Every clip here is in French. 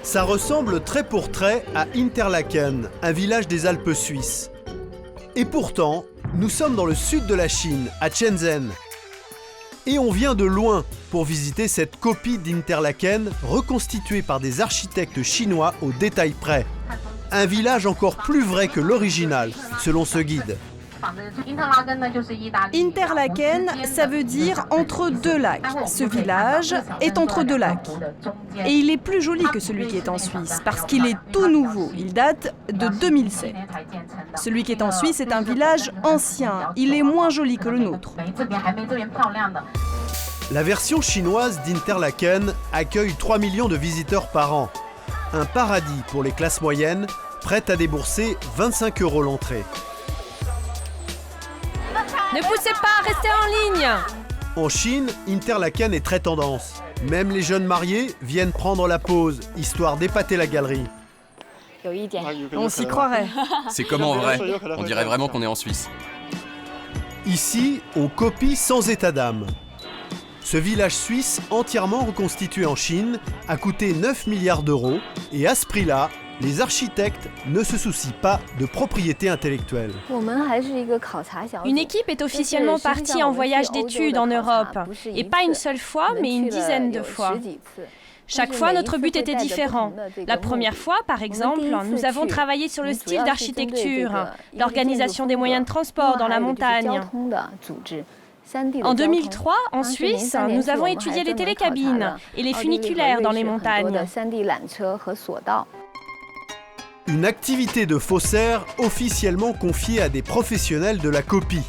Ça ressemble trait pour trait à Interlaken, un village des Alpes suisses. Et pourtant, nous sommes dans le sud de la Chine, à Shenzhen. Et on vient de loin pour visiter cette copie d'Interlaken reconstituée par des architectes chinois au détail près. Un village encore plus vrai que l'original, selon ce guide. Interlaken, ça veut dire entre deux lacs. Ce village est entre deux lacs. Et il est plus joli que celui qui est en Suisse, parce qu'il est tout nouveau. Il date de 2007. Celui qui est en Suisse est un village ancien. Il est moins joli que le nôtre. La version chinoise d'Interlaken accueille 3 millions de visiteurs par an. Un paradis pour les classes moyennes, prêtes à débourser 25 € l'entrée. Ne poussez pas, restez en ligne! En Chine, Interlaken est très tendance. Même les jeunes mariés viennent prendre la pause, histoire d'épater la galerie. On s'y croirait. C'est comme en vrai. On dirait vraiment qu'on est en Suisse. Ici, on copie sans état d'âme. Ce village suisse, entièrement reconstitué en Chine, a coûté 9 milliards d'euros et à ce prix-là, les architectes ne se soucient pas de propriété intellectuelle. Une équipe est officiellement partie en voyage d'études en Europe. Et pas une seule fois, mais une dizaine de fois. Chaque fois, notre but était différent. La première fois, par exemple, nous avons travaillé sur le style d'architecture, l'organisation des moyens de transport dans la montagne. En 2003, en Suisse, nous avons étudié les télécabines et les funiculaires dans les montagnes. Une activité de faussaire officiellement confiée à des professionnels de la copie.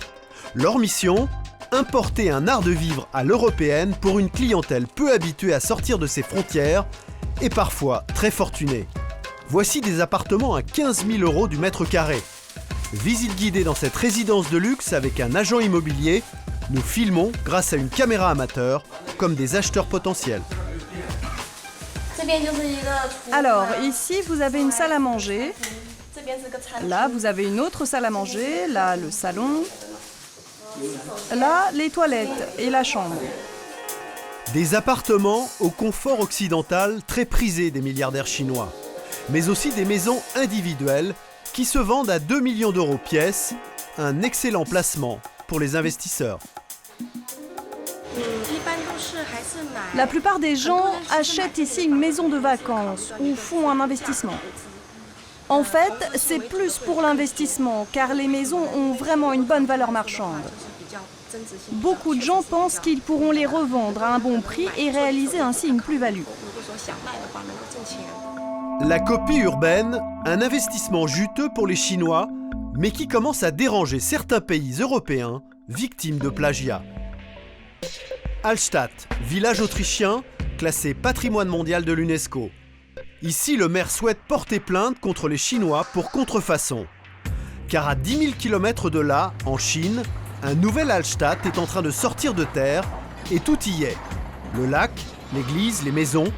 Leur mission ? Importer un art de vivre à l'européenne pour une clientèle peu habituée à sortir de ses frontières et parfois très fortunée. Voici des appartements à 15 000 € du mètre carré. Visite guidée dans cette résidence de luxe avec un agent immobilier. Nous filmons grâce à une caméra amateur comme des acheteurs potentiels. Alors, ici, vous avez une salle à manger. Là, vous avez une autre salle à manger. Là, le salon. Là, les toilettes et la chambre. Des appartements au confort occidental très prisés des milliardaires chinois. Mais aussi des maisons individuelles qui se vendent à 2 millions d'euros pièce. Un excellent placement pour les investisseurs. La plupart des gens achètent ici une maison de vacances ou font un investissement. En fait, c'est plus pour l'investissement, car les maisons ont vraiment une bonne valeur marchande. Beaucoup de gens pensent qu'ils pourront les revendre à un bon prix et réaliser ainsi une plus-value. La copie urbaine, un investissement juteux pour les Chinois, mais qui commence à déranger certains pays européens victimes de plagiat. Hallstatt, village autrichien, classé patrimoine mondial de l'UNESCO. Ici, le maire souhaite porter plainte contre les Chinois pour contrefaçon. Car à 10 000 km de là, en Chine, un nouvel Hallstatt est en train de sortir de terre et tout y est. Le lac, l'église, les maisons,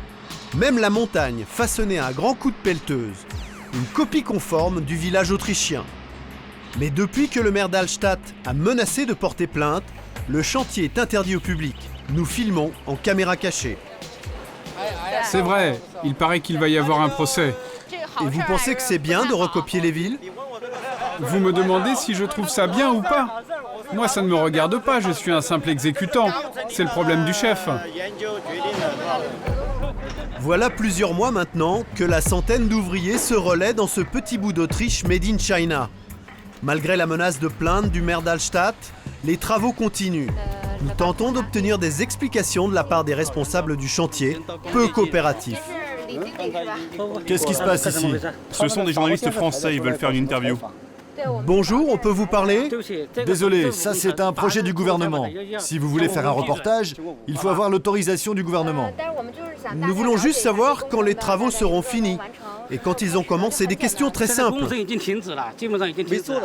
même la montagne façonnée à un grand coup de pelleteuse. Une copie conforme du village autrichien. Mais depuis que le maire d'Hallstatt a menacé de porter plainte, le chantier est interdit au public. Nous filmons en caméra cachée. C'est vrai, il paraît qu'il va y avoir un procès. Et vous pensez que c'est bien de recopier les villes ? Vous me demandez si je trouve ça bien ou pas ? Moi, ça ne me regarde pas, je suis un simple exécutant. C'est le problème du chef. Voilà plusieurs mois maintenant que la centaine d'ouvriers se relaient dans ce petit bout d'Autriche made in China. Malgré la menace de plainte du maire d'Hallstatt, les travaux continuent. Nous tentons d'obtenir des explications de la part des responsables du chantier, peu coopératifs. Qu'est-ce qui se passe ici ? Ce sont des journalistes français, ils veulent faire une interview. Bonjour, on peut vous parler ? Désolé, ça c'est un projet du gouvernement. Si vous voulez faire un reportage, il faut avoir l'autorisation du gouvernement. Nous voulons juste savoir quand les travaux seront finis. Et quand ils ont commencé, des questions très simples.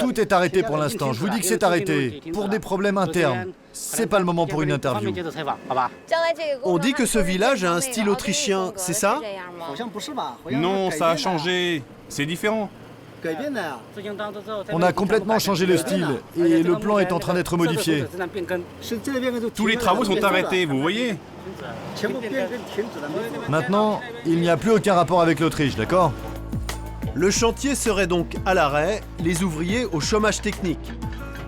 Tout est arrêté pour l'instant, je vous dis que c'est arrêté, pour des problèmes internes. C'est pas le moment pour une interview. On dit que ce village a un style autrichien, c'est ça ? Non, ça a changé. C'est différent. On a complètement changé le style et le plan est en train d'être modifié. Tous les travaux sont arrêtés, vous voyez ? Maintenant, il n'y a plus aucun rapport avec l'Autriche, d'accord? Le chantier serait donc à l'arrêt, les ouvriers au chômage technique.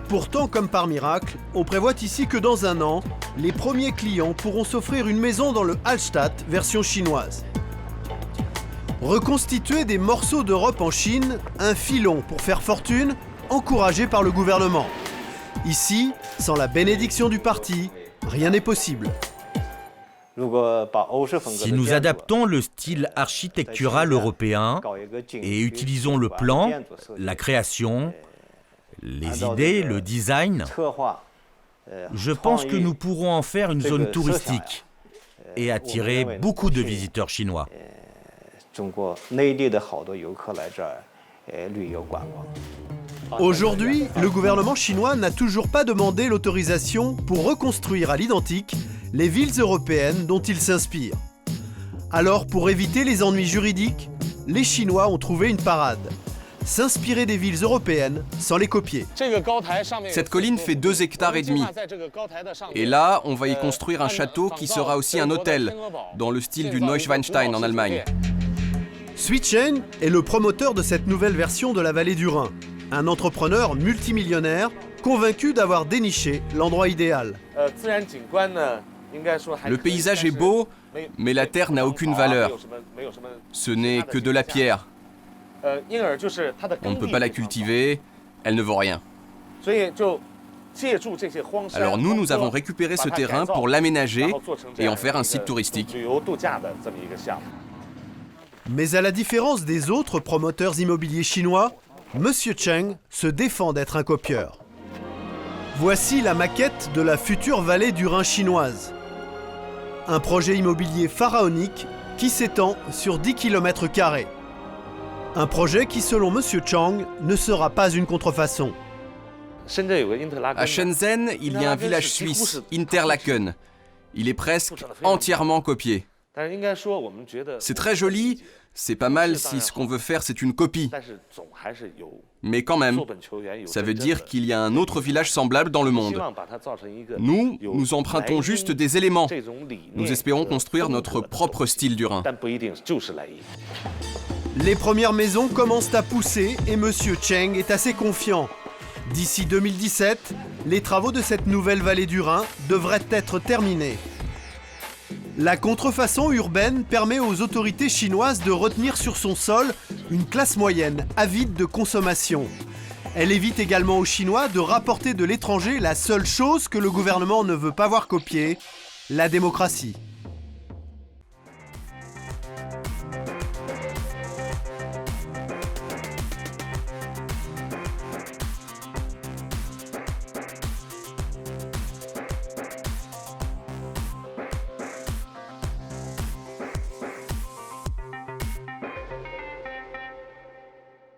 Pourtant, comme par miracle, on prévoit ici que dans un an, les premiers clients pourront s'offrir une maison dans le Hallstatt version chinoise. Reconstituer des morceaux d'Europe en Chine, un filon pour faire fortune, encouragé par le gouvernement. Ici, sans la bénédiction du parti, rien n'est possible. Si nous adaptons le style architectural européen et utilisons le plan, la création, les idées, le design, je pense que nous pourrons en faire une zone touristique et attirer beaucoup de visiteurs chinois. Aujourd'hui, le gouvernement chinois n'a toujours pas demandé l'autorisation pour reconstruire à l'identique les villes européennes dont il s'inspire. Alors, pour éviter les ennuis juridiques, les Chinois ont trouvé une parade. S'inspirer des villes européennes sans les copier. Cette colline fait 2,5 hectares. Et là, on va y construire un château qui sera aussi un hôtel, dans le style du Neuschwanstein en Allemagne. Sui Cheng est le promoteur de cette nouvelle version de la vallée du Rhin. Un entrepreneur multimillionnaire, convaincu d'avoir déniché l'endroit idéal. Le paysage est beau, mais la terre n'a aucune valeur. Ce n'est que de la pierre. On ne peut pas la cultiver, elle ne vaut rien. Alors nous avons récupéré ce terrain pour l'aménager et en faire un site touristique. Mais à la différence des autres promoteurs immobiliers chinois, Monsieur Cheng se défend d'être un copieur. Voici la maquette de la future vallée du Rhin chinoise. Un projet immobilier pharaonique qui s'étend sur 10 km². Un projet qui, selon Monsieur Chang, ne sera pas une contrefaçon. À Shenzhen, il y a un village suisse, Interlaken. Il est presque entièrement copié. C'est très joli, c'est pas mal si ce qu'on veut faire c'est une copie. Mais quand même, ça veut dire qu'il y a un autre village semblable dans le monde. Nous empruntons juste des éléments. Nous espérons construire notre propre style du Rhin. Les premières maisons commencent à pousser et Monsieur Cheng est assez confiant. D'ici 2017, les travaux de cette nouvelle vallée du Rhin devraient être terminés. La contrefaçon urbaine permet aux autorités chinoises de retenir sur son sol une classe moyenne avide de consommation. Elle évite également aux Chinois de rapporter de l'étranger la seule chose que le gouvernement ne veut pas voir copier, la démocratie.